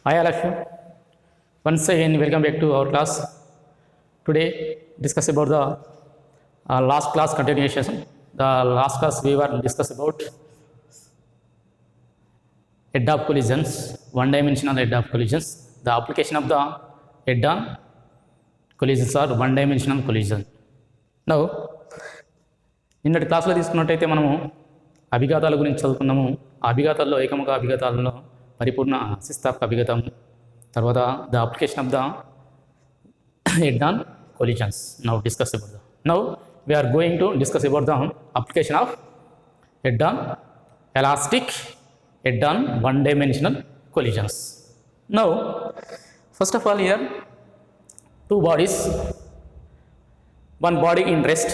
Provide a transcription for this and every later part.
Hi all of you. Once again, welcome back to our class. Today, discuss about the last class continuation. The last class we were discuss about head-on collisions, one-dimensional head-on collisions. The application of the head-on collisions are one-dimensional collision. Now, నిన్నటి క్లాస్లో తీసుకున్నట్టయితే మనము అభిఘాతాల గురించి చదువుకున్నాము. ఆ అభిఘాతాల్లో ఏకముఖ అభిఘాతాలలో పరిపూర్ణ సిస్తాపక అభిఘాతం, తర్వాత the application of the head on collisions. Now discuss about the now we are going to discuss about the application of head on elastic head on one dimensional collisions. Now first of all, here two bodies, one body in rest,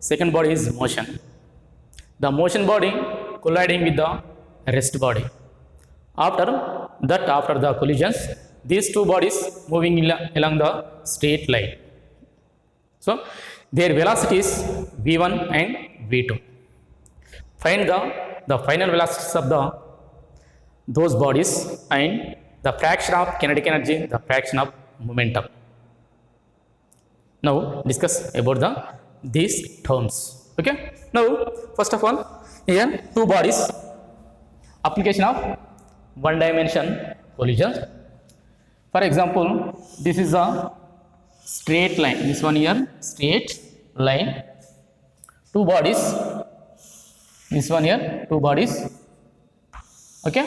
second body is motion. The motion body colliding with the rest body. After the collisions, these two bodies moving along the straight line. So their velocities v1 and v2. Find the final velocities of those bodies and the fraction of kinetic energy, the fraction of momentum. Now discuss about these terms. Okay. Now first of all, here two bodies, application of one dimension collision. For example, this is a straight line, this one here straight line, two bodies, this one here two bodies. Okay,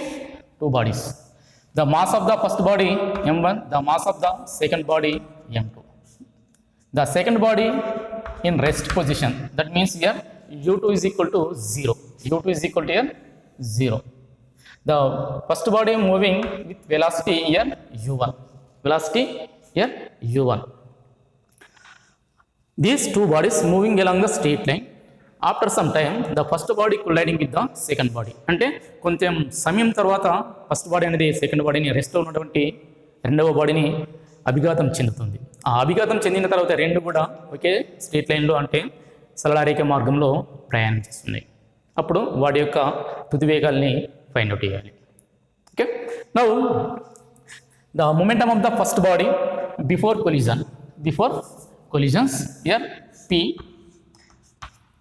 two bodies. The mass of the first body m1, the mass of the second body m2. The second body in rest position, that means here u2 is equal to 0, u2 is equal to here 0. The first body moving with velocity here u1, velocity here u1. These two bodies moving along the straight line. After some time, the first body colliding with the second body. అంటే కొంచెం సమయం తర్వాత first body అనేది second బాడీని రెస్ట్లో ఉన్నటువంటి రెండవ బాడీని అభిఘాతం చెందుతుంది. ఆ అభిఘాతం చెందిన తర్వాత రెండు కూడా ఒకే స్ట్రేట్ లైన్లో అంటే సరళరేఖ మార్గంలో ప్రయాణం చేస్తున్నాయి. అప్పుడు వాటి యొక్క తుది వేగాల్ని ఫైండ్ అవుట్ చేయాలి. Okay. Now the momentum of the first body before collisions, here p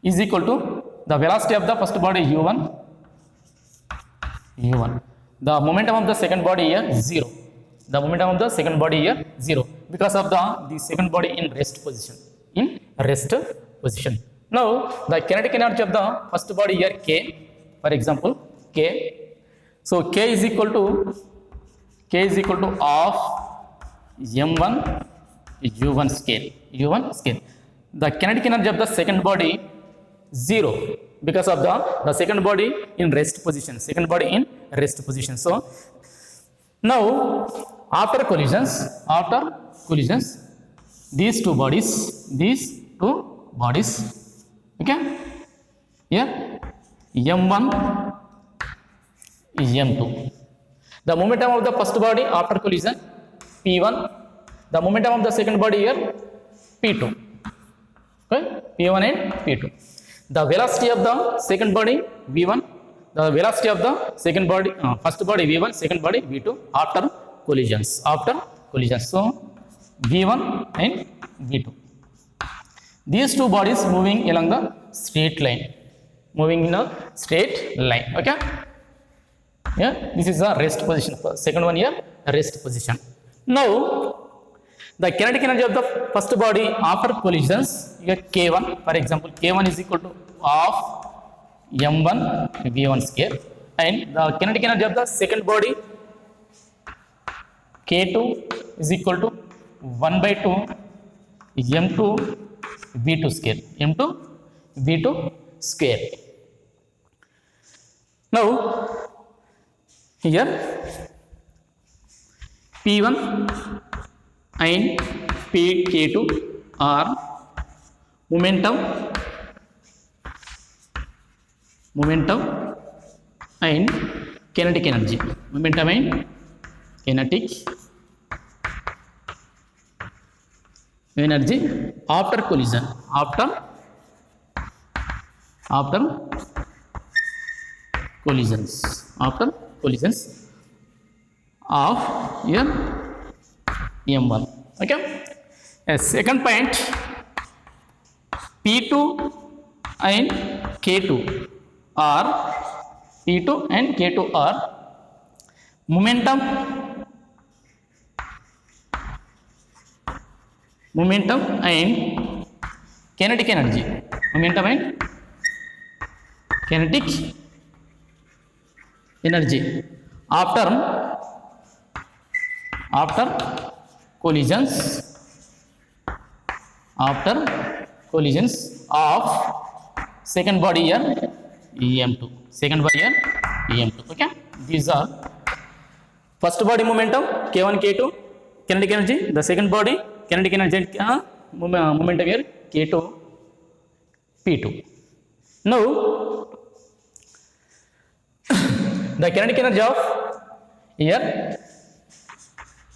is equal to the velocity of the first body u1, the momentum of the second body here 0, the momentum of the second body here 0 because of the second body in rest position, Now the kinetic energy of the first body here k, for example k, so k is equal to half m1 u1 scale. The kinetic energy of the second body 0 because of the second body in rest position, So now after collisions, these two bodies, okay, here m1 m2. The momentum of the first body after collision p1, the momentum of the second body here p2, okay, p1 and p2. The velocity of the second body v1, the velocity of the second body first body v1, second body v2 after collisions. So v1 and v2, these two bodies moving along the straight line, okay. Yeah, this is the rest position. Second one here rest position. Now the kinetic energy of the first body after collisions, here k1, for example k1 is equal to half m1 v1 square, and the kinetic energy of the second body k2 is equal to 1 by 2 m2 v2 square, Now here p1 and pk2 are momentum and kinetic energy, after collision, after collisions of here m1. Okay. Yes, second point, p2 and k2 are p2 and k2 are momentum and kinetic energy. Momentum and kinetic energy after collisions of second body here em2. Okay, these are first body momentum k1 k2 kinetic energy, the second body kinetic energy momentum here k2 p2. Now the kinetic energy of here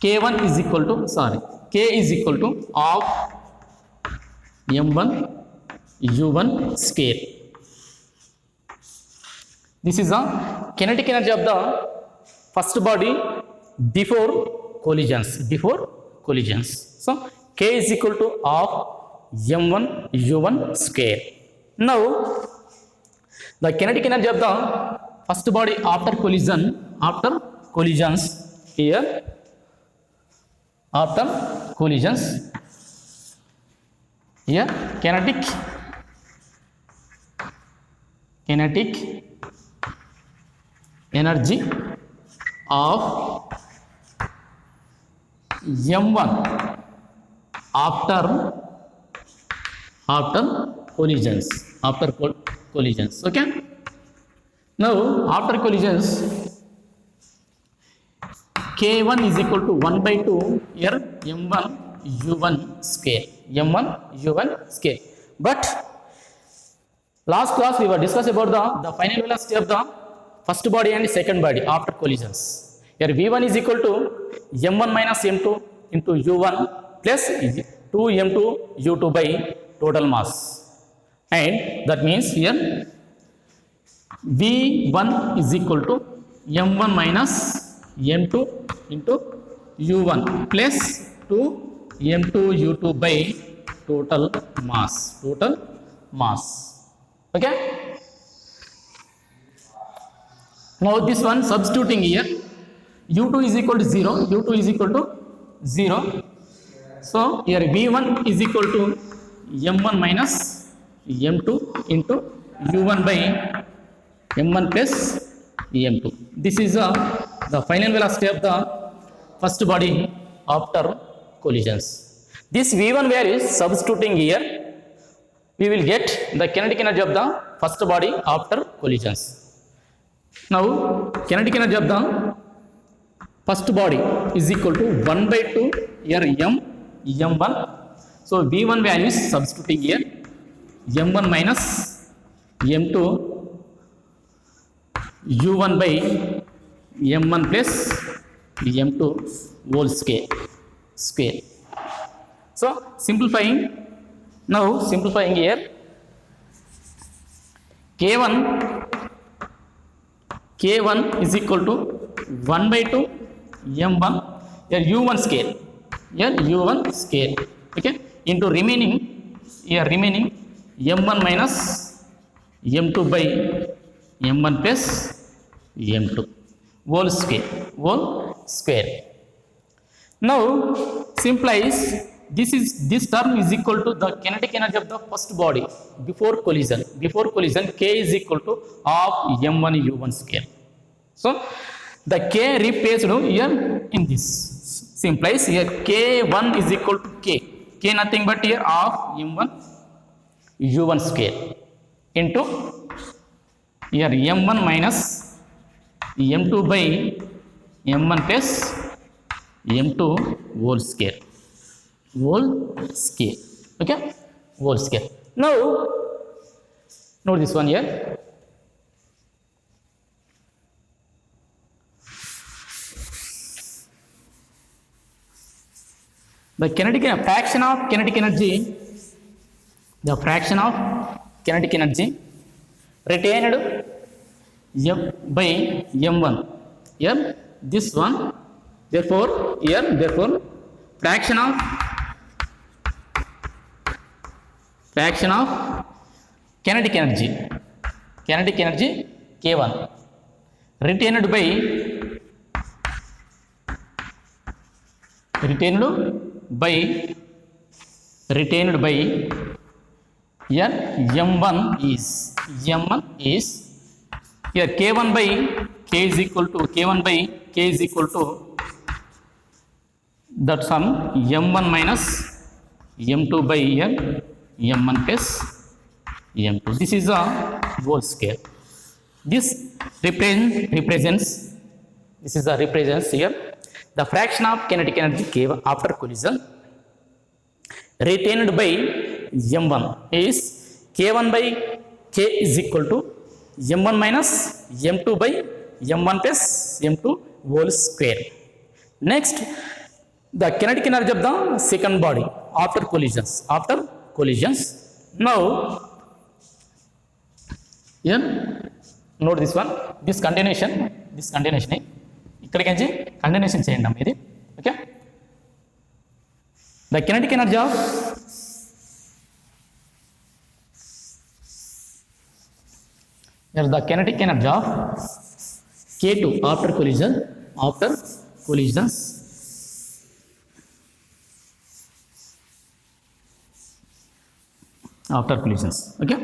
k1 is equal to k is equal to of m1 u1 square. This is the kinetic energy of the first body before collisions. So k is equal to of m1 u1 square. Now the kinetic energy of the first body after collisions here kinetic energy of m1 after collisions. Okay, now after collisions k1 is equal to 1 by 2 here m1 u1 square. But last class we were discussing about the final velocity of the first body and second body after collisions. Here v1 is equal to m1 minus m2 into u1 plus 2m2 u2 by total mass, and that means here v1 is equal to m1 minus m2 into u1 plus 2m2 u2 by total mass. Okay, now this one substituting here u2 is equal to 0. So here v1 is equal to m1 minus m2 into u1 by m1 plus m2. This is the final velocity of the first body after collisions. This v1 value is substituting here, we will get the kinetic energy of the first body after collisions. Now kinetic energy of the first body is equal to 1 by 2 here m1. So v1 value is substituting here m1 minus m2 u1 by m1 plus m2 whole square. So simplifying here k1 is equal to 1 by 2 m1 here u1 square. Okay, into remaining m1 minus m2 by m1 plus m2 whole square. Now simplies this term is equal to the kinetic energy of the first body before collision. K is equal to of m1 u1 square. So the k replaced here in this simplies here k1 is equal to k nothing but here of m1 u1 square into here m1 minus m2 by m1 plus m2 whole square. Okay, whole square. Now note this one here. The fraction of kinetic energy retained by m1 here, this one Therefore, here, therefore, fraction of kinetic energy K1 retained by here m1 is here K1 by K is equal to that sum m1 minus m2 by here m1 plus m2. This is a whole square. This represents here the fraction of kinetic energy K1 after collision retained by m1 is K1 by K is equal to m1 minus m2 by m1 plus m2 whole square. Next, the kinetic energy of the second body after collisions. Now, here note this one, this continuation ఇక్కడికి continuation చేయండి అమ్మ ఇది. Okay, the kinetic energy of K2 after collisions. Okay,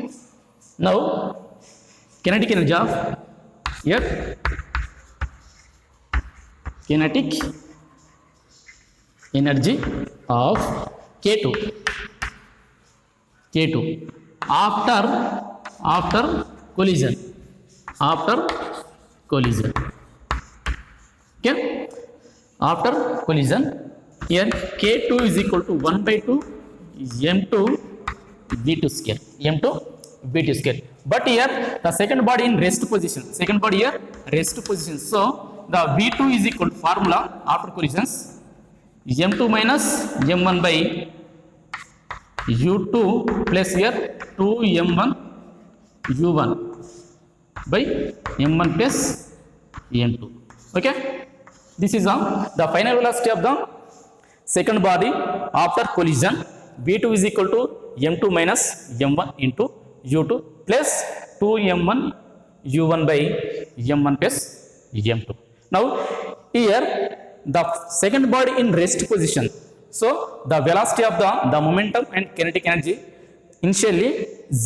now kinetic energy of here kinetic energy of K2 after collision. Okay, after collision here K2 is equal to 1 by 2 m2 v2 square. But here the second body in rest position. So the v2 is equal to formula after collisions m2 minus m1 by u2 plus here 2m1 u1 by m1 plus m2. Okay, this is the final velocity of the second body after collision. v2 is equal to m2 minus m1 into u2 plus 2m1 u1 by m1 plus m2. Now here the second body in rest position, so the velocity of the momentum and kinetic energy initially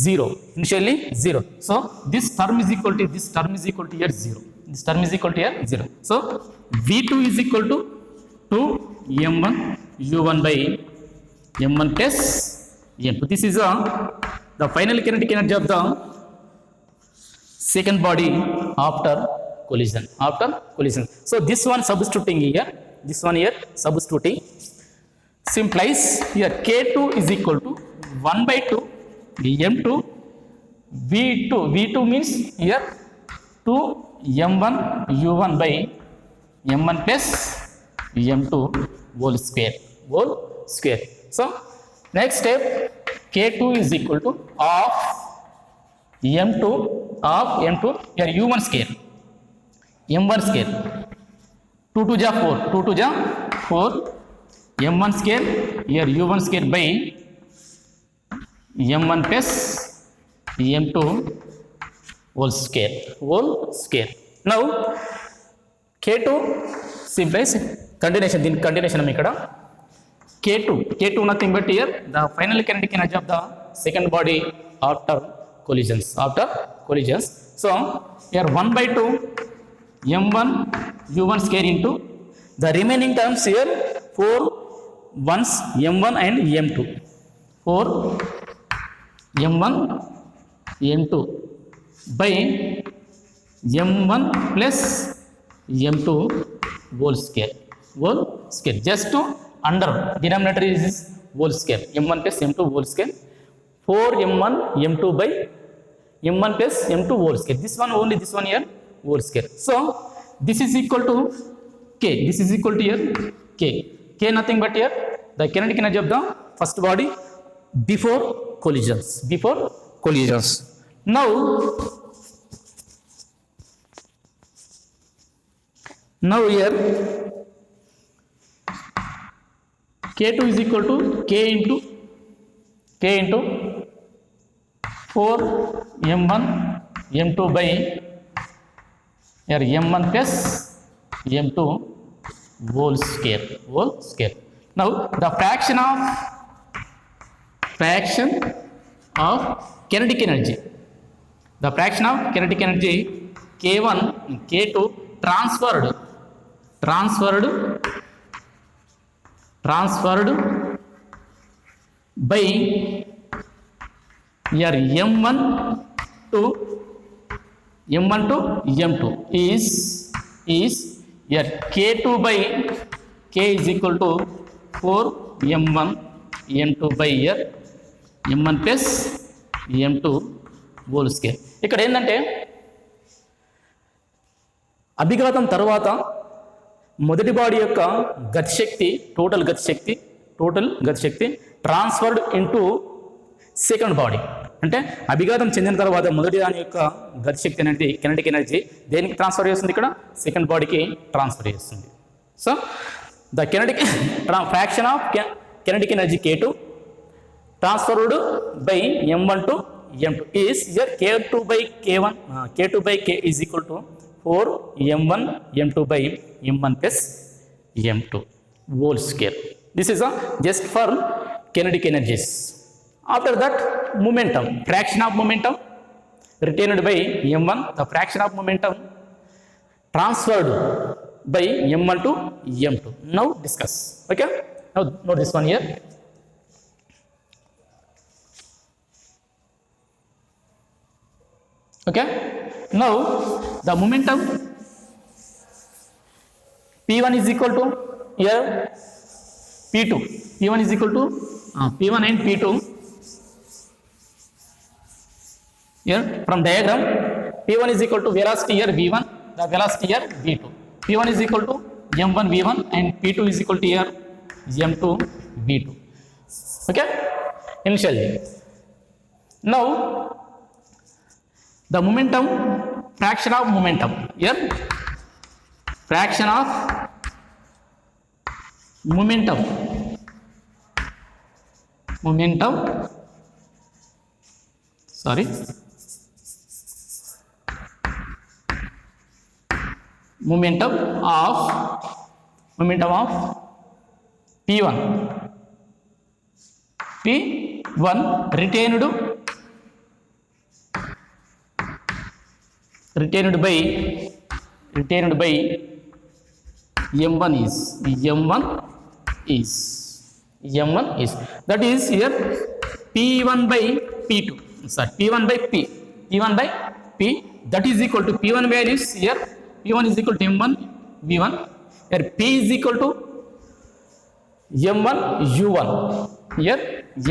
zero. So this term is equal to here zero. So v2 is equal to 2m1 u1 by m1 plus m2. This is the final kinetic energy of the second body after collision. So this one substituting here, simplies here K2 is equal to 1 by 2 m2 v2 means here 2 m1 u1 by m1 plus m2 whole square. So next step, K2 is equal to of m2 here u1 square m1 square 2 to ja 4 m1 square here u1 square by m1 plus m2 whole square. Now K2 simplifies continuation. దీని continuation ఇక్కడ K2 nothing but here the final kinetic energy of the second body after collisions. So here 1 by 2 m1 u1 square into the remaining terms here 4 ones m1 and m2, 4 m1 m2 by m1 plus m2 whole square. Just to under denominator is whole square, m1 plus m2 whole square, 4 m1 m2 by m1 plus m2 whole square. This one only, this one here whole square. So this is equal to k. This is equal to here k. K nothing but here the kinetic energy of the first body before collisions. Now here K2 is equal to K into 4 M1 M2 by here M1 plus M2 whole square. Now the fraction of kinetic energy. The fraction of kinetic energy K1 and K2 transferred by your M1 to M2 is your K2 by K is equal to 4 M1 M2 by your M1 plus M2 whole square. ఇక్కడ ఏంటంటే అభిఘాతం తర్వాత మొదటి body యొక్క గతిశక్తి total గతిశక్తి transferred into second body. అంటే అభిఘాతం చెందిన తర్వాత మొదటి దాని యొక్క గతిశక్తి అనేది కెనెటిక్ ఎనర్జీ దేనికి ట్రాన్స్ఫర్ చేస్తుంది? ఇక్కడ సెకండ్ బాడీకి ట్రాన్స్ఫర్ చేస్తుంది. So the fraction of kinetic energy K2 transferred by M1 to M2 is your K2 by K is equal to 4 M1 M2 by M1 plus M2 whole square. This is just for kinetic energies. After that, momentum, fraction of momentum retained by M1, the fraction of momentum transferred by M1 to M2. Now discuss. Okay, now note this one here. Okay, now the momentum P1 is equal to here P2. P1 is equal to P1 and P2. Here from diagram, P1 is equal to velocity here V1, the velocity here V2. P1 is equal to M1 V1 and P2 is equal to here M2 V2. Okay, initially. Now the momentum, fraction of momentum here, fraction of momentum sorry momentum of P1 retained by M1 is that is here P1 by P2, sorry P1 by P that is equal to P1 values here. P1 is equal to M1 V1, here P is equal to M1 U1, here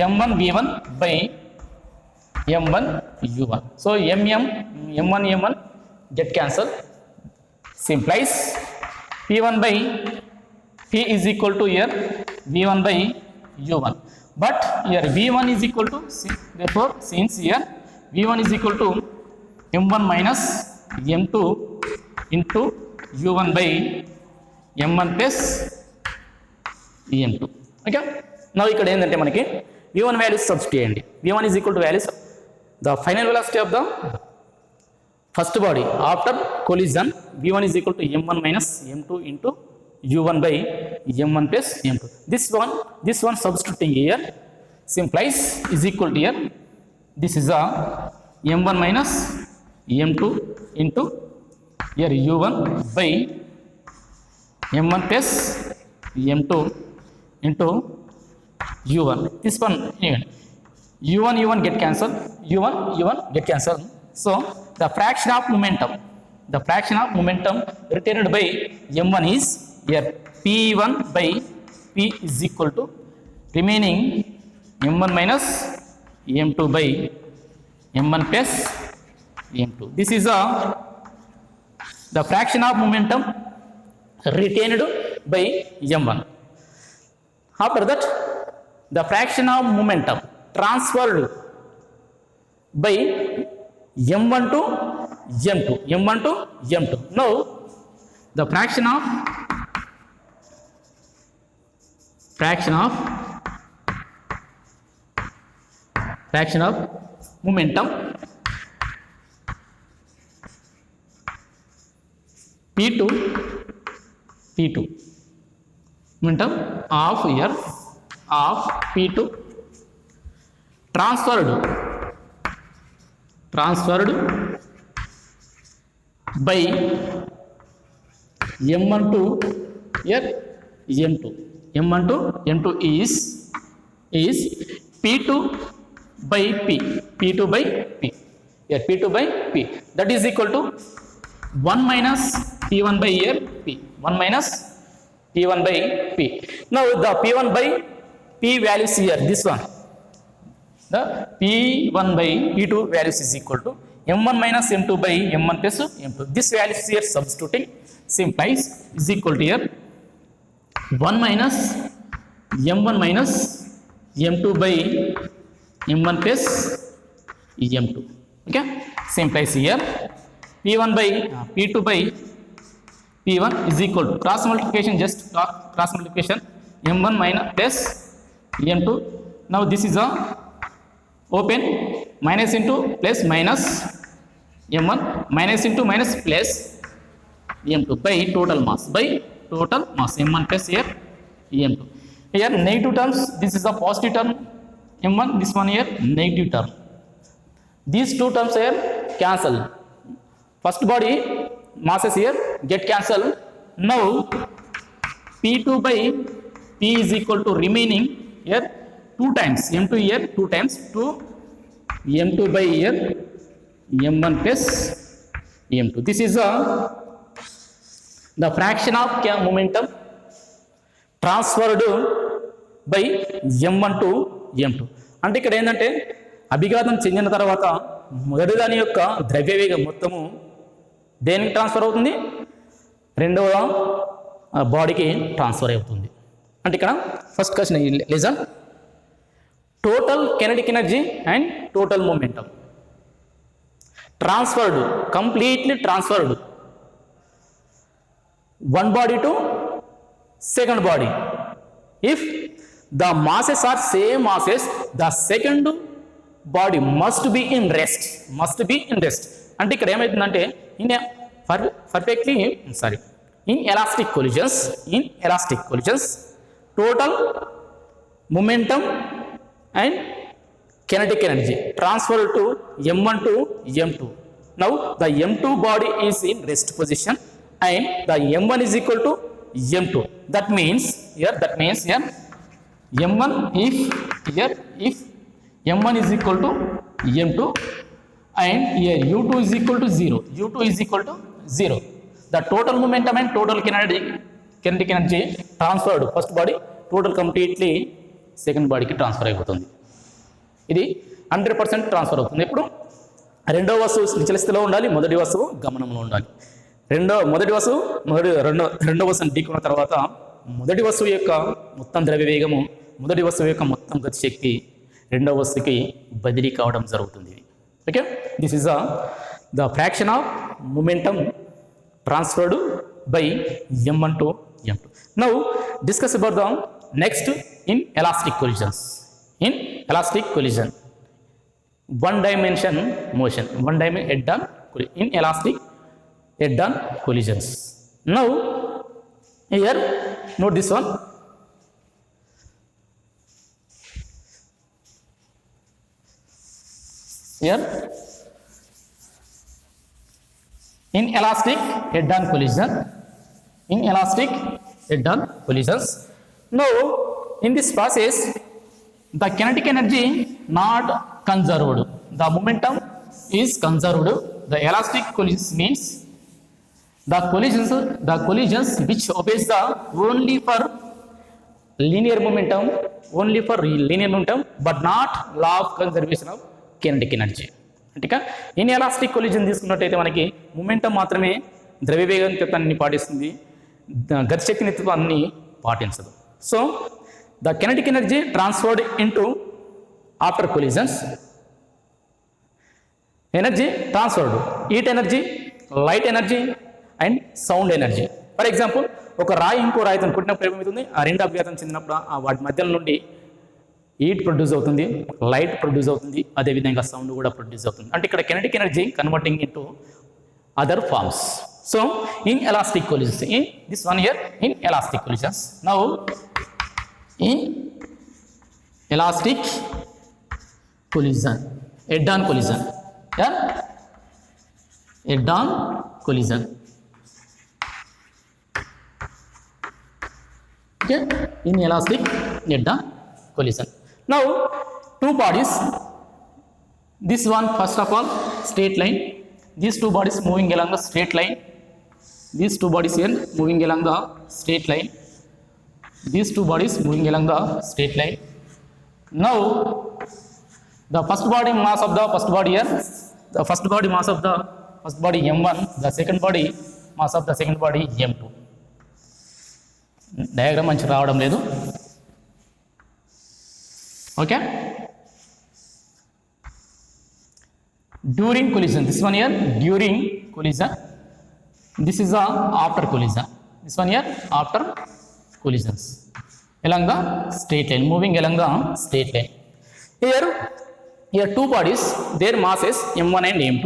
M1 V1 by M1 U1. So M1 get cancelled, simplies P1 by P is equal to here V1 by U1, but here V1 is equal to, therefore since here V1 is equal to M1 minus M2 into U1 by M1 plus M2. Okay, now ఇక్కడ ఏంటంటే మనకి V1 values substitute చేయండి. V1 is equal to values the final velocity of the first body after collision. V1 is equal to M1 minus M2 into U1 by M1 plus M2. This one substituting here simplies is equal to here. This is a M1 minus M2 into here U1 by M1 plus M2 into U1. This one U1 get cancelled. U1 get cancelled. So the fraction of momentum retained by M1 is here P1 by P is equal to remaining M1 minus M2 by M1 plus M2. This is the fraction of momentum retained by M1. After that, the fraction of momentum transferred by M1 to M2. Now the fraction of fraction of momentum P2 momentum of P2 transferred by M1 to M2 is P2 by P. Here P2 by P, that is equal to 1 minus P1 by here P. 1 minus P1 by P. Now the P1 by P values here, this one, the P1 by P2 values is equal to M1 minus M2 by M1 plus M2. This value is here substituting, simplifies, is equal to here 1 minus M1 minus M2 by M1 plus M2. Okay, simplifies here P1 by P2 by P1 is equal to cross multiplication, just cross multiplication, M1 minus plus M2. Now this is a open, minus into plus minus M1, minus into minus plus M2 by total mass, M1 plus here M2. Here negative terms, this is a positive term M1, this one here negative term. These two terms here cancel. First body masses here get cancelled. Now P2 by P is equal to remaining here 2 times M2 here 2 times to M2 by here M1 plus M2. This is the fraction of momentum transferred by M1 to M2. అంటే ఇక్కడ ఏంటంటే అభిఘాతం చెందిన తర్వాత మొదటి దాని యొక్క ద్రవ్యవేగం మొత్తము దేనికి ట్రాన్స్ఫర్ అవుతుంది, రెండవ బాడీకి ట్రాన్స్ఫర్ అవుతుంది. అంటే ఇక్కడ first question listen, total kinetic energy and total momentum transferred, completely transferred one body to second body. If the masses are same masses, the second body must be in rest. అంటే ఇక్కడ ఏమవుతుందంటే in elastic collisions, total momentum and kinetic energy transferred to M1 to M2. Now the M2 body is in rest position and the M1 is equal to M2. That means here M1 if M1 is equal to M2 and here U2 is equal to 0. The total momentum and total kinetic energy transferred first body, total completely second body కి transfer అయిపోతుంది. ఇది 100% transfer అవుతుంది. ఇప్పుడు రెండవ వస్తువు నిశ్చల స్థితిలో ఉండాలి, మొదటి వస్తువు గమనంలో ఉండాలి. రెండవ వస్తువుని ఢీకొన్న తర్వాత మొదటి వస్తువు యొక్క మొత్తం ద్రవ్యవేగము, మొదటి వస్తువు యొక్క మొత్తం గతిశక్తి రెండవ వస్తువుకి బదిలీ కావడం జరుగుతుంది. Okay, this is the fraction of momentum transferred by M1 to M2. Now discuss about the next in elastic collisions. One dimension motion, head-on in elastic head-on collisions. Now here note this one, here in elastic head-on collisions. Now in this process the kinetic energy not conserved, the momentum is conserved. The elastic collisions means the collisions which obeys the only for linear momentum, but not law of conservation of kinetic energy. అంటే inelastic collision తీసుకున్నట్టయితే మనకి momentum మాత్రమే ద్రవ్యవేగం తత్వాన్ని పాటిస్తుంది, గతిశక్తి నిత్వాన్ని పాటించదు. So the kinetic energy transferred into after collisions, energy transferred, heat energy, light energy and sound energy. For example ఒక రాయి ఇంకో రాయితో కొట్టినప్పుడు ఏమవుతుంది, ఆ రెండు అభ్యాసం చెందినప్పుడు ఆ వాటి మధ్య నుండి హీట్ ప్రొడ్యూస్ అవుతుంది, లైట్ ప్రొడ్యూస్ అవుతుంది, అదేవిధంగా సౌండ్ కూడా ప్రొడ్యూస్ అవుతుంది. అంటే ఇక్కడ kinetic energy converting into other forms. So in elastic collisions, in this one here in elastic collisions. Now in elastic collision, head-on collision, yeah, head-on collision, okay, in elastic head-on collision. Now two bodies, this one first of all straight line, these two bodies moving along the straight line, these two bodies here moving along the straight line, these two bodies moving along the straight line. Now the first body mass of the first body here, the first body mass of the first body m1, the second body mass of the second body m2. Diagram మంచి రావడం లేదు. Okay, during collision, this one year during collision, this is the after collision, this one year after collisions along the straight line, moving along the straight line. Here two bodies, their masses m1 and m2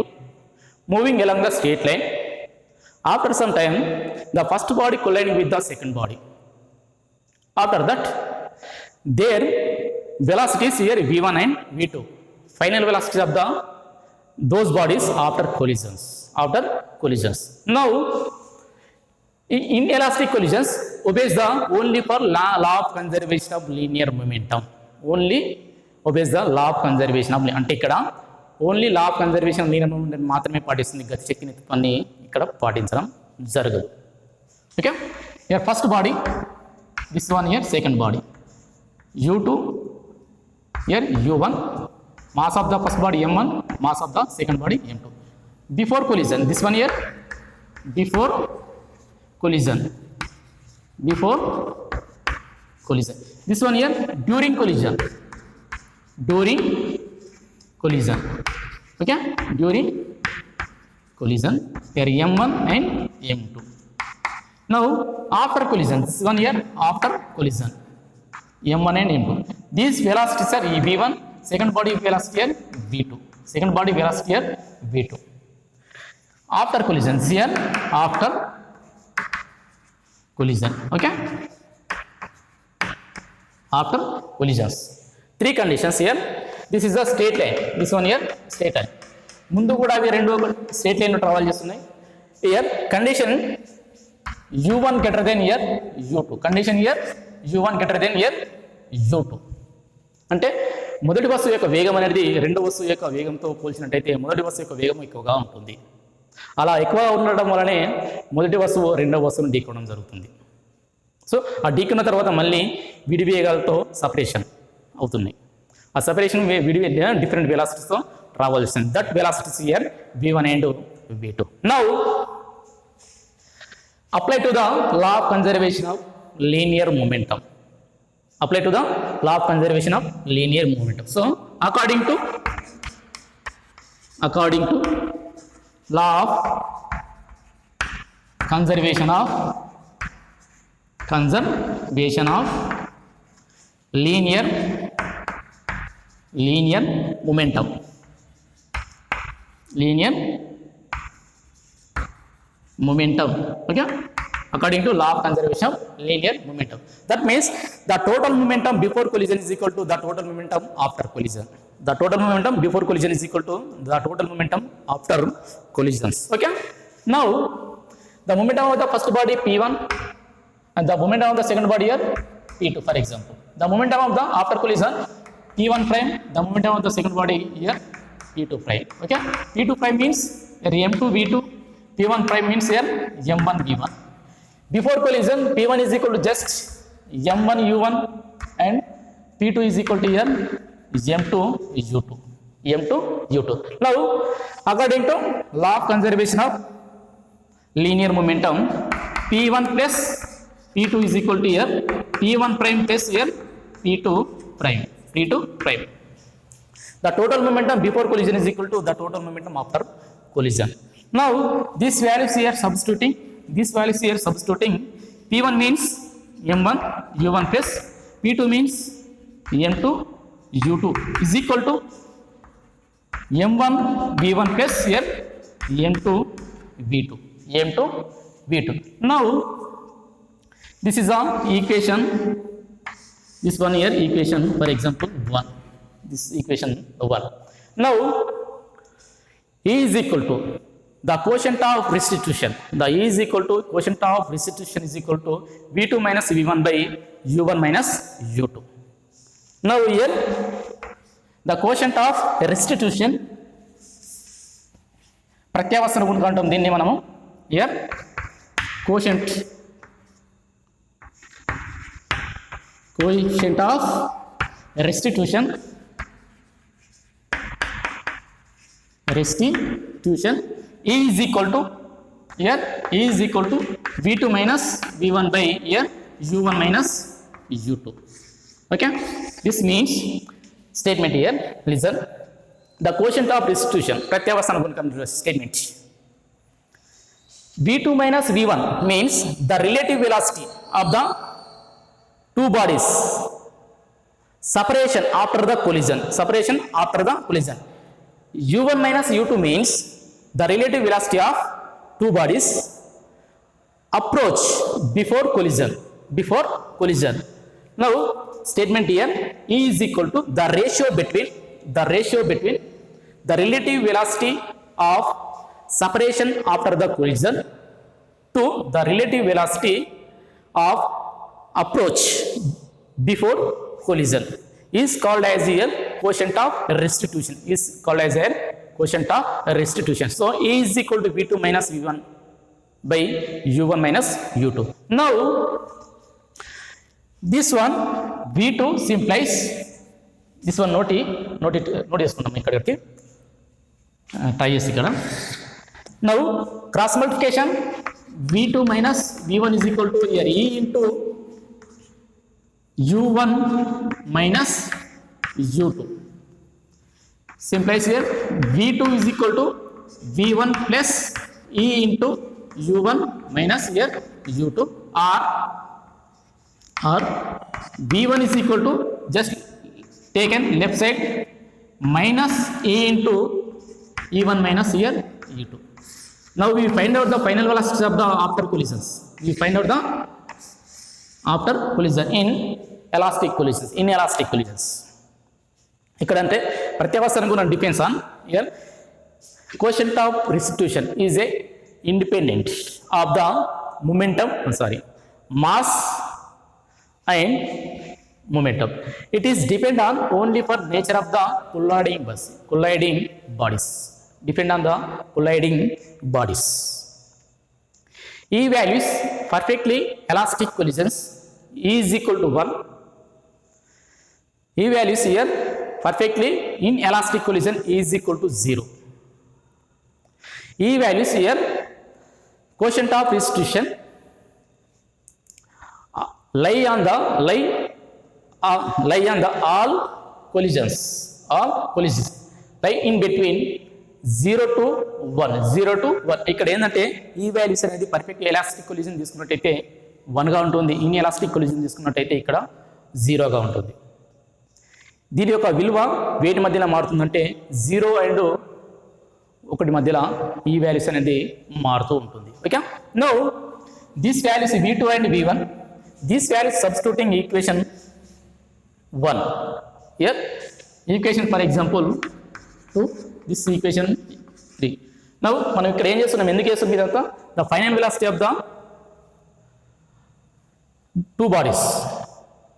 moving along the straight line. After some time the first body colliding with the second body. After that their velocities here v1 and v2, final velocities of the those bodies after collisions. Now in elastic collisions obeys the only for law of conservation of linear momentum, only obeys the law of conservation of, అంటే ఇక్కడ only law of conservation of linear momentum మాత్రమే పాటిస్తుంది, గతి శక్తి నిత్యత్వాన్ని ఇక్కడ పాటించడం జరగదు. Okay, here first body, this one here second body u2, హియర్ u1, mass of the first body m1, mass of the second body m2. Before collision, this one here before collision, this one here during collision, okay, during collision here m1 and m2. Now after collision, this one here after collision m1 and m2, these velocities are v1, second body velocity here v2, second body velocity here v2. After collision, here after collision, okay, after collisions, three conditions here. This is a straight line, this one here straight line, ముందు కూడా అవి రెండు straight line లో travel చేస్తున్నాయి. Here condition u1 greater than here u2, condition here u1 greater than here u2, అంటే మొదటి వస్తువు యొక్క వేగం అనేది రెండో వస్తువు యొక్క వేగంతో పోల్చినట్టయితే మొదటి వస్తువు యొక్క వేగం ఎక్కువగా ఉంటుంది. అలా ఎక్కువగా ఉండడం వల్లనే మొదటి వస్తువు రెండవ వస్తువును ఢీకొనడం జరుగుతుంది. సో ఆ ఢీకొన్న తర్వాత మళ్ళీ విడి వేగాలతో సపరేషన్ అవుతున్నాయి. ఆ సపరేషన్ విడి డిఫరెంట్ వెలాసిటీస్తో ట్రావెల్ చేస్తుంది. That velocities here v1 and v2. Now apply to the law of conservation of linear momentum. Apply to the law of conservation of linear momentum. So according to law of conservation of linear momentum, okay, according to law of conservation of linear momentum, that means the total momentum before collision is equal to the total momentum after collision. The total momentum before collision is equal to the total momentum after collisions. Okay, now the momentum of the first body p1 and the momentum of the second body here p2. For example, the momentum of the after collision p1 prime, the momentum of the second body here p2 prime. Okay, p2 prime means m2 v2, p1 prime means here m1 v1. Before collision p1 is equal to just m1 u1 and p2 is equal to here m2 u2. Now according to law of conservation of linear momentum, p1 plus p2 is equal to here p1 prime plus here p2 prime. The total momentum before collision is equal to the total momentum after collision. Now these values here substituting this values here substituting. P1 means M1 U1 plus P2 means M2 U2 is equal to M1 V1 plus here M2 V2. M2 V2. Now this is a equation. This one here equation, for example 1. This equation 1. Now E is equal to the quotient of restitution. The E is equal to quotient of restitution is equal to V2 minus V1 by U1 minus U2. Now here the quotient of restitution, ప్రత్యావసన గుణకం అంటాం దీన్ని మనము. here quotient of restitution E is equal to here E is equal to V2 minus V1 by here U1 minus U2. Okay, this means statement here, listen, the quotient of restitution pratyavasana gunakam statement. V2 minus V1 means the relative velocity of the two bodies, separation after the collision. U1 minus U2 means the relative velocity of two bodies approach before collision. Now statement here, E is equal to the ratio between the relative velocity of separation after the collision to the relative velocity of approach before collision is called as here quotient of restitution. So E is equal to V2 minus V1 by U1 minus U2. Now this one V2 implies this one note చేసుకుంటాం ఇక్కడికి టై చేసి ఇక్కడ. Now cross multiplication V2 minus V1 is equal to here E into U1 minus U2. Simplifies here V2 is equal to V1 plus E into U1 minus here U2, or V1 is equal to just taken left side minus E into E1 minus here E2. Now we find out the final velocity of the after collisions. After collision in elastic collisions. ikkadante pratyavasana gunam depends on here quotient of restitution is a independent of the mass and momentum. It is depend on only for nature of the colliding bodies. E values perfectly elastic collisions is equal to 1. E values here perfectly inelastic collision is equal to 0. E values here quotient of restitution lie on the all collisions lie in between 0 to 1. ఇక్కడ ఏంటంటే ఈ values అనేది perfect elastic collision తీసుకున్నట్టయితే 1 గా ఉంటుంది, in elastic collision తీసుకున్నట్టయితే ఇక్కడ 0 గా ఉంటుంది. దీని యొక్క విలువ వేటి మధ్యలో మారుతుందంటే 0 అండ్ 1 మధ్యలో ఈ వాల్యూస్ అనేది మారుతూ ఉంటుంది. Okay, now this values V2 and V1, this values substituting equation 1 here, equation for example 2, this equation 3. Now మనం ఇక్కడ ఏం చేస్తున్నాం, ఎందుకు చేస్తున్నాం ఇదంతా, the final velocity of the two bodies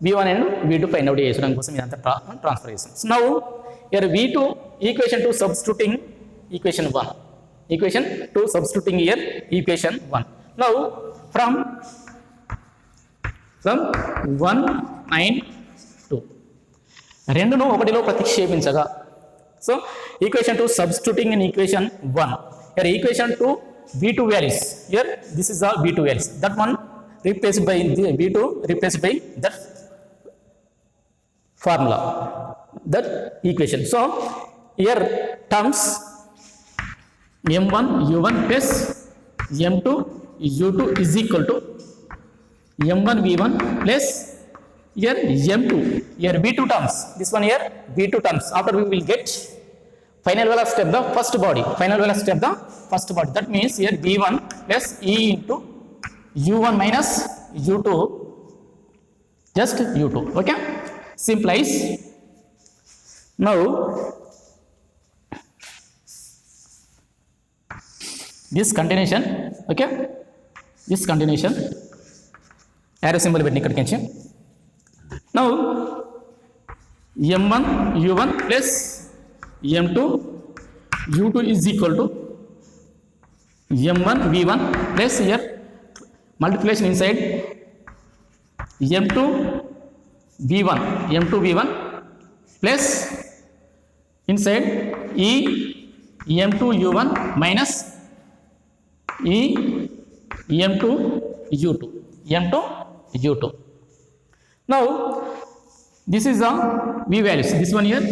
V1 and V2 find out చేయడం కోసం ఇదంతా ట్రాన్స్ఫర్ చేస్తాం. Now here V2 equation 2 substituting equation 1, equation 2 substituting here equation 1. Now from 1 and 2 రెండును ఒకటిలో ప్రతిక్షేపించగా, so equation 2 substituting in equation 1, here equation 2 V2 values, here this is the V2 values, that one replaced by the V2 replaced by that formula, that equation. So here terms M1 U1 plus M2 u2 is equal to m1 v1 plus here m2, here v2 terms, this one here v2 terms. After we will get final velocity of the first body, final velocity of the first body. That means here v1 plus e into u1 minus u2, just u2. Okay, simplifies. Now this continuation, okay, this continuation arrow symbol పెట్టి ఇక్కడికి వచ్చి now m1 u1 plus m2 u2 is equal to m1 v1 plus here multiplication inside m2 v1 plus inside e m2 u1 minus e m2 u2. Now this is the v values, this one here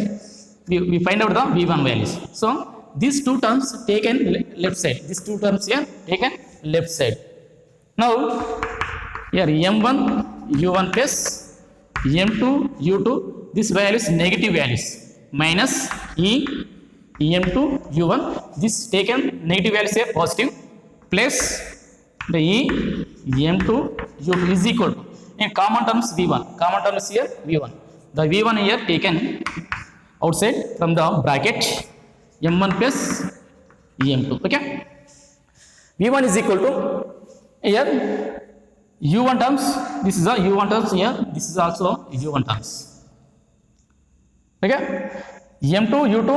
we find out the v1 values. So these two terms taken left side, these two terms here taken left side. Now here m1 u1 plus m2 u2, this value is negative values, minus e m2 u1, this taken negative values here positive, plus the e m2 u2 is equal to, in common terms v1, common terms here v1, the v1 here taken outside from the bracket m1 plus em2. Okay, v1 is equal to here u1 terms, this is a u1 terms here, this is also u1 terms. Okay, m2 u2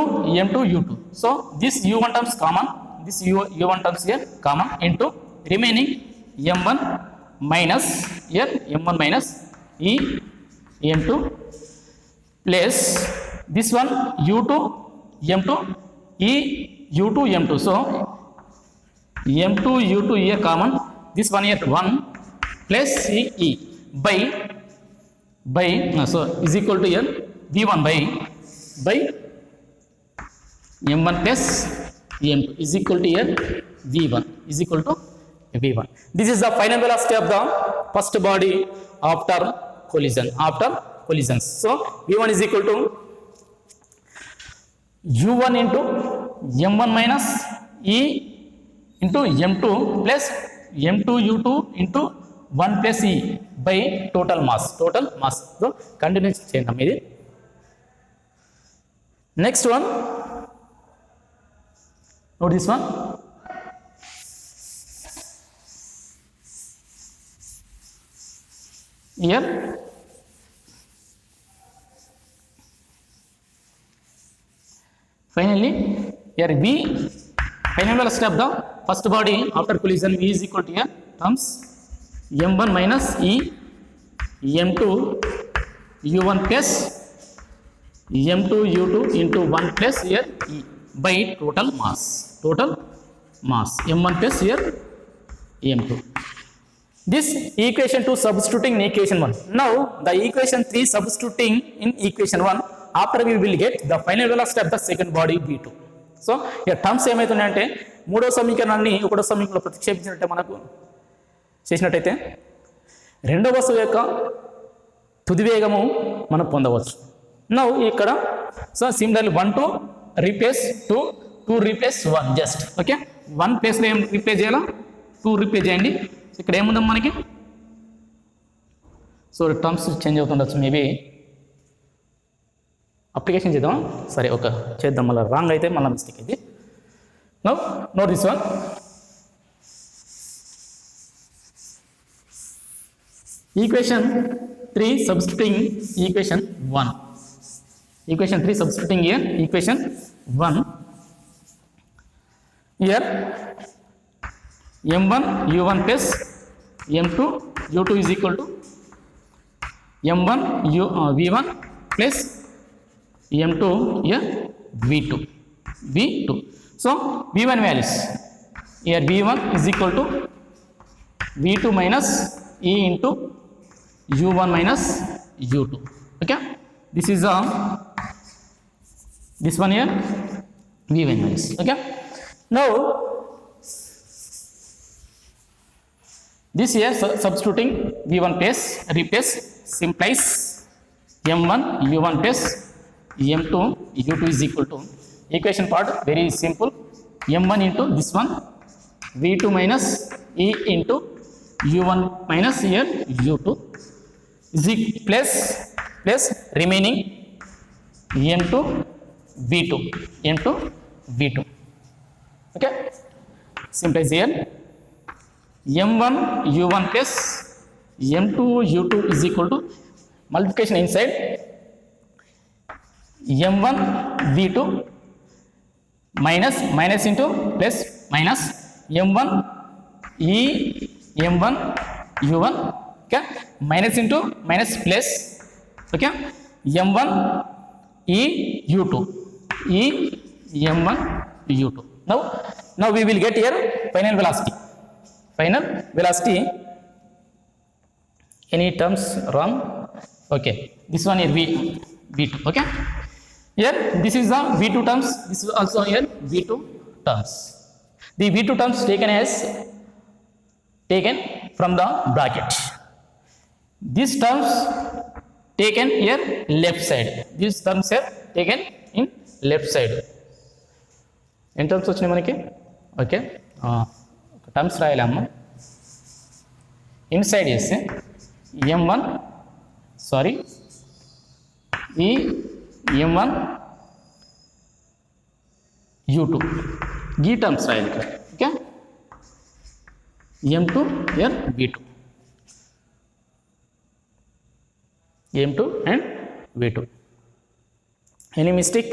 m2 u2, so this u1 terms common, this u1 terms here common into remaining m1 minus here m1 minus e m2 plus this one u2 m2 e u2 m2, so m2 u2 here common, this one here 1 plus e by so is equal to here v1 by m1 plus m2 is equal to here v1 is equal to v1. This is the final velocity of the first body after collisions. So v1 is equal to u1 into m1 minus e into m2 plus m2 u2 into 1 plus e by total mass. So continuous cheyandam idi. Next one, note this one. Here finally here v, final velocity of the first body after collision, v is equal to here terms m1 minus e m2 u1 plus m2 u2 into 1 plus here e by total mass m1 plus here m2. This equation 2 substituting in equation 1. Now the equation 3 substituting in equation 1. After we will get the final velocity of the second body v2. So here terms ఏమవుతున్నాయంటే మూడో సమీకరణాన్ని ఒకటో సమీకరణంలో ప్రతిక్షేపించినట్టే మనకు చేసినట్టయితే రెండవ వస్తువు యొక్క తుది వేగము మనం పొందవచ్చు. నౌ ఇక్కడ so similarly 1 to replace 2, 2 replace 1 just. Okay, 1 ప్లేస్లో ఏం రీప్లేస్ చేయాలా, 2 రీప్లేస్ చేయండి. ఇక్కడ ఏముందాం మనకి, సో టర్మ్స్ చేంజ్ అవుతుండొచ్చు, మేబీ అప్లికేషన్ చేద్దాం. సరే ఓకే చేద్దాం, మళ్ళీ రాంగ్ అయితే మళ్ళీ మిస్టేక్ ఇది. Now note this one. Equation 3 substituting equation 1. Equation 3 substituting here equation 1. Here m1 u1 plus m2 u2 is equal to m1 v1 plus m2 here v2. So v1 values here, v1 is equal to v2 minus e into u1 minus u2. Okay, this is this one here v1 values. Okay, now This here substituting v1 place replace simplifies m1 u1 plus m2 u2 is equal to equation part very simple m1 into this one v2 minus e into u1 minus here u2 is plus remaining m2 v2 m2 v2 okay simplifies here m1 u1 plus m2 u2 is equal to multiplication inside m1 v2 minus into plus minus m1 e m1 u1 okay minus into minus plus okay m1 e u2 e m1 u2 now we will get here final velocity any terms wrong okay this one here v2 okay here this is the v2 terms this is also here v2 terms the v2 terms taken from the bracket these terms taken here left side these terms here taken in left side in terms వచ్చినాయి మనకి okay terms రాయాలమ్మా inside చేస్తే m1 sorry ఈ m1 u2 ఈ terms రాయాలి ఇక్కడ okay m2 here v2 m2 and v2 any mistake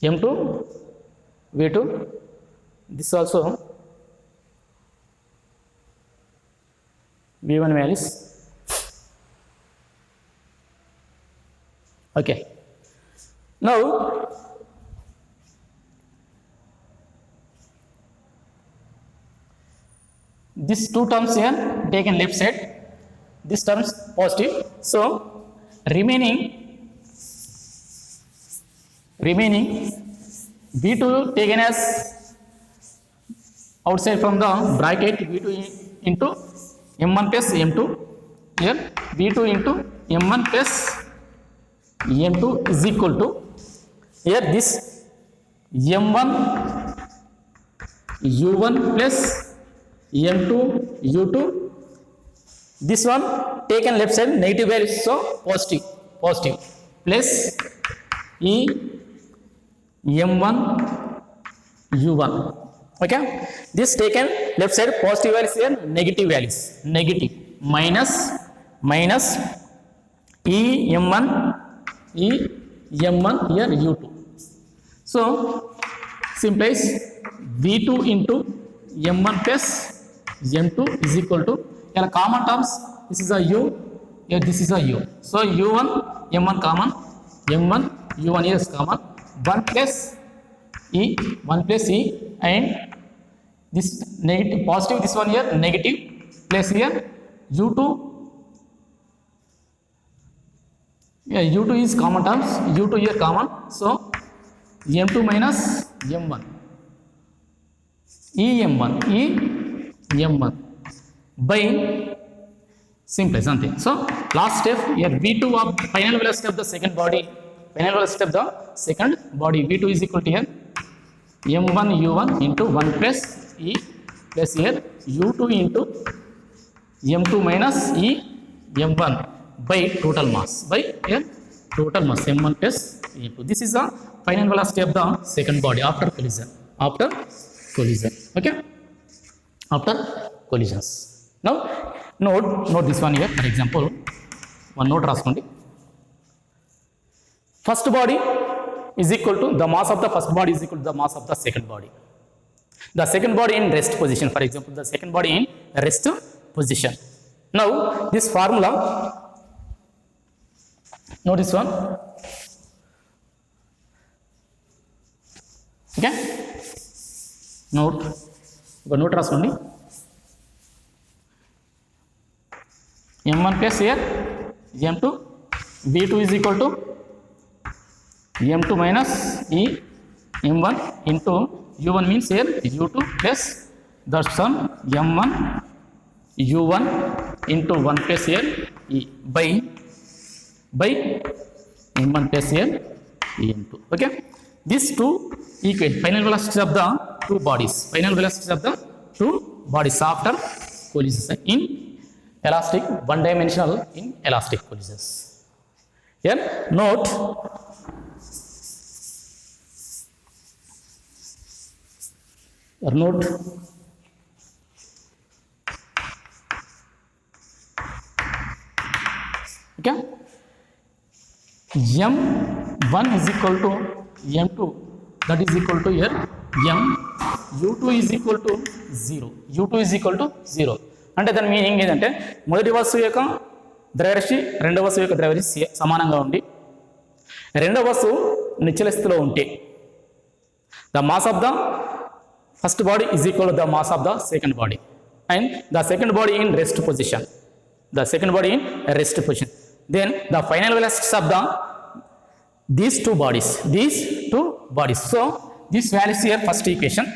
m2 v2 this also v1 values okay now these two terms here taken left side this terms positive so remaining v2 taken as outside from the bracket v2 into m1 plus m2 here v2 into m1 plus m2 is equal to here this m1 u1 plus m2 u2 this one taken left side negative value so positive plus e m1 u1 okay this taken left side positive values here negative minus e m1 here u2 so simplifies v2 into m1 plus m2 is equal to here common terms this is a u here this is a u so u1 m1 common m1 u1 is common 1 plus e and this negative positive this one here negative plus here u2 yeah u2 is common terms u2 here common so m2 minus m1 e m1 by simplifies something so last step here v2 of final velocity of the second body v2 is equal to here m1 u1 into 1 plus e plus here u2 into m2 minus e m1 by total mass m1 plus e2 this is the final velocity of the second body after collision okay after collisions now note this one here for example one note raskondi first body is equal to the mass of the first body is equal to the mass of the second body in rest position for example the second body in rest position now this formula note this one okay note రాసుకోండి m1 plus here m2 v2 is equal to m2 minus e m1 into u1 means here u2 plus that sum m1 u1 into 1 plus here e by m1 plus here m2. Okay, these two equate final velocities of the two bodies, final velocities of the two bodies after collision in elastic, one dimensional in elastic collisions. Here note okay, m1 is equal to m2, that is equal to here m, u2 is equal to 0, u2 is equal to 0. అంటే దాని meaning ఏంటంటే మొదటి వస్తువు యొక్క ద్రవ్యరాశి రెండవ వస్తువు యొక్క ద్రవ్యరాశి సమానంగా ఉండి రెండవ వస్తువు నిశ్చల స్థితిలో ఉంటే the mass of the first body is equal to the mass of the second body and the second body in rest position, the second body in rest position, then the final velocities of the these two bodies. So this values here first equation.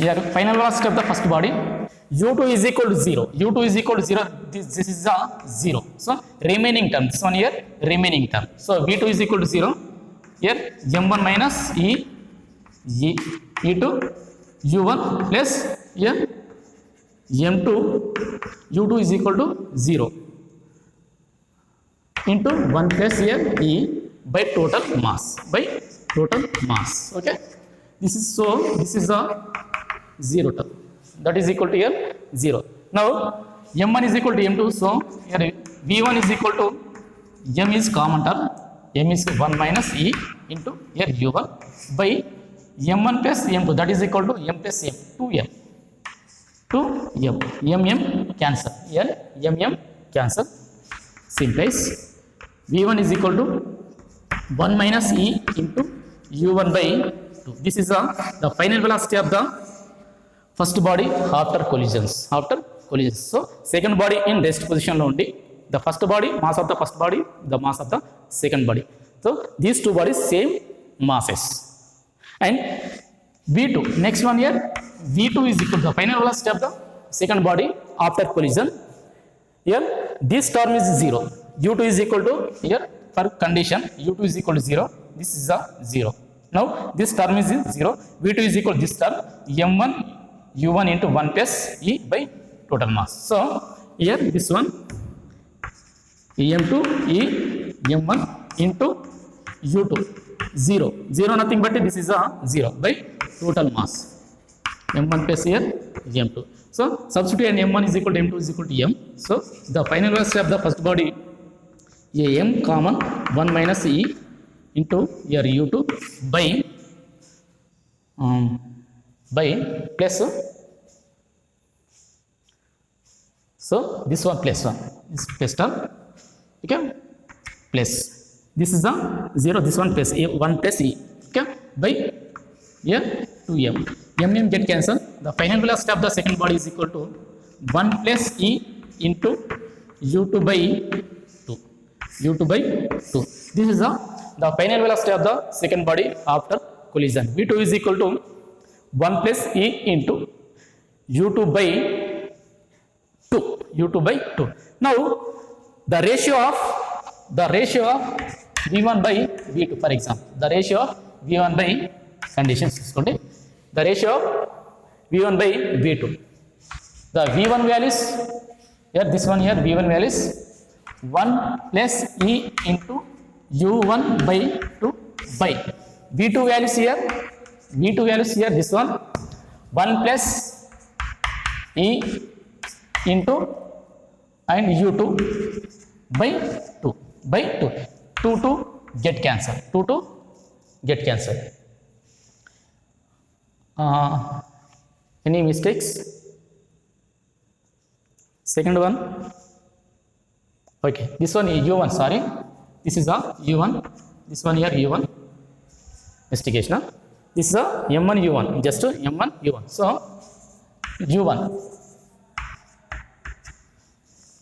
Here final velocity of the first body u2 is equal to 0, u2 is equal to 0, this is a 0. So remaining term, this one here remaining term, so v2 is equal to 0, here m1 minus e2 u1 plus here m2 u2 is equal to 0 into 1 plus here e by total mass, okay. This is a 0 term, that is equal to here 0. Now m1 is equal to m2, so here v1 is equal to m is common term, m is 1 minus e into here u1 by m1 plus m2, that is equal to m plus m, 2m, m cancel, here m cancel, simplifies v1 is equal to 1 minus e into u1 by 2. This is the final velocity of the first body after collisions. So second body in rest position lo undi, the first body mass of the first body, the mass of the second body, so these two bodies same masses. And v2, next one here v2 is equal to the final velocity of the second body after collision. Here this term is 0, u2 is equal to here for condition u2 is equal to 0, this is a 0. Now this term is 0, v2 is equal to this term m1 u1 into 1 plus e by total mass. So here this one m2 e m1 into u2 0 nothing but this is a 0 by total mass m1 plus here m2. So substitute and m1 is equal to m2 is equal to m. So the final velocity of the first body m common 1 minus e into your u2 by plus, so this one plus 1 is plus term, okay, plus this is the 0, this one plus 1 plus e, okay, by here 2m, m get cancelled, the final velocity of the second body is equal to 1 plus e into u2 by 2. This is the final velocity of the second body after collision. v2 is equal to 1 plus e into u2 by 2. Now the ratio of v1 by v2, for example, the ratio of v1 by conditions iskondi, the ratio of v1 by v2, the v1 values here, this one here v1 values 1 plus e into u1 by 2 by v2 values here, this one 1 plus e into and u2 by 2 to get cancelled. Any mistakes? Second one, okay, this one is u1, sorry, this is a u1, this one here u1, investigation, this is a m1 u1, just m1 u1, so u1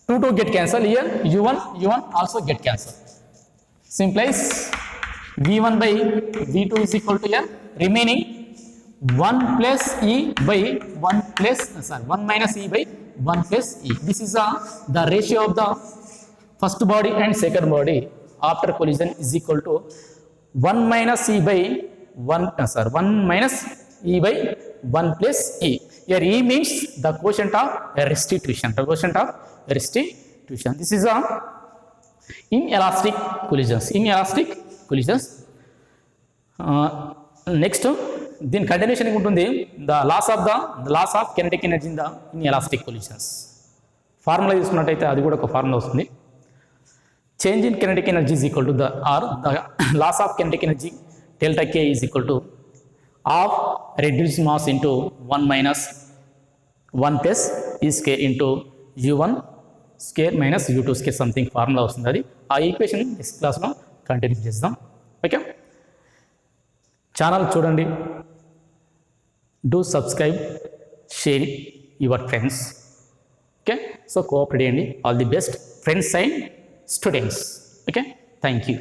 2 get cancelled, here u1 also get cancelled, simplies v1 by v2 is equal to here remaining 1 plus E by 1 plus, 1 minus E by 1 plus E. This is the ratio of the first body and second body after collision is equal to 1 minus E by 1 minus E by 1 plus E. Here E means the quotient of restitution. The quotient of restitution. This is inelastic collisions. Inelastic collisions. Next, దీని continuation ఉంటుంది the loss of kinetic energy in the inelastic collisions. Formula తీసుకున్నట్టయితే అది కూడా ఒక formula వస్తుంది. Change in kinetic energy is equal to the loss of kinetic energy delta K is equal to of reduced mass into 1 minus 1 plus e square into u1 square minus u2 square something formula వస్తుంది. అది ఆ equation next క్లాస్లో continue చేద్దాం. Okay, channel చూడండి, do subscribe, share your friends. Okay, so cooperate చేయండి. All the best friends and students. Okay, thank you.